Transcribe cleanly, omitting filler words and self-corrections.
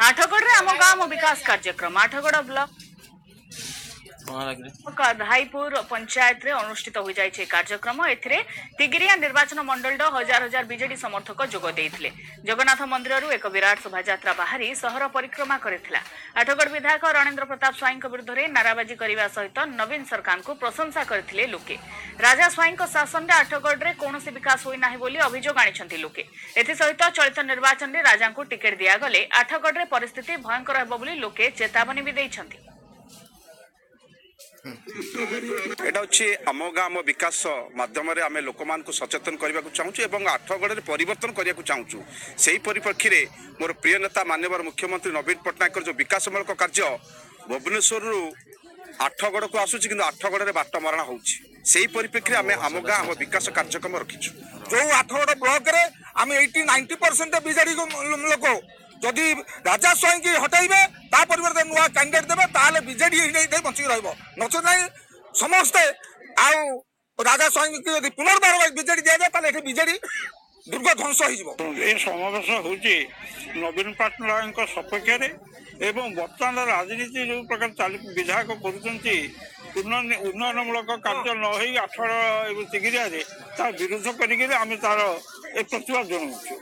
आठगढ़ आम गाँव विकास कार्यक्रम आठगढ़ ब्लॉक धाईपुर पंचायत रे अनुष्ठित हो जाय कार्यक्रम एथिरे तिगिरिया निर्वाचन मंडल हजार हजार बीजेडी समर्थक जोग देइथिले। जगन्नाथ मंदिर एक विराट शोभायात्रा बाहरी सहर परिक्रमा करथिला। आठगढ़ विधायक रणेंद्र प्रताप स्वाई विरुद्ध रे नाराबाजी करने सहित नवीन सरकार को प्रशंसा करथिले लोके। राजा स्वाई शासन रे आठगढ़ रे कोनोसी विकास होई नाही बोली अभियोग आनिछंती लोके। एथि सहित चलित निर्वाचन रे राजा को टिकेट दिया गले आठगढ़ रे परिस्थिति भयंकर हेबो बोली लोके चेतावनी भी दैछंती। एटा हচ্ছে आम गाँव विकास माध्यम आम लोक मान सचेतन करने को चाहूँ और आठगढ़ परिवर्तन करने को चाहूँ। से ही परिप्रेक्षी में मोर प्रिय नेता माननीय मुख्यमंत्री नवीन पट्टनायक जो विकासमूलक कार्य भुवनेश्वर आठगढ़ को आसूँ कि आठगढ़ बाट मरणा हो परिप्रेक्षी में आम गाँव विकास कार्यक्रम रखीचु। जो आठगढ़ ब्लॉक रे आम 80-90% बीजेडी लोक जदि राजा स्वाई की हटाइबे ता परिवर्ते नुआ कैंडिडेट देबे ताले बीजेडी ही बंची रहइबो नचो नहीं समस्ते आउ राजा स्वाई की यदि पुनर्बार बीजेडी दिया जाए ताले बीजेडी दुर्ग ध्वंस हो जिवो। ए समावेश होची नवीन पट्टनायक सपक्ष रे एवं वर्तमान राजनीति जो प्रकार चालू विधायक करूचंती उन्नयनमूलक कार्य न होई आठगढ़ तिगिरिया रे ता विरोध करिके आमे तार ए प्रतिवाद जणाउछु।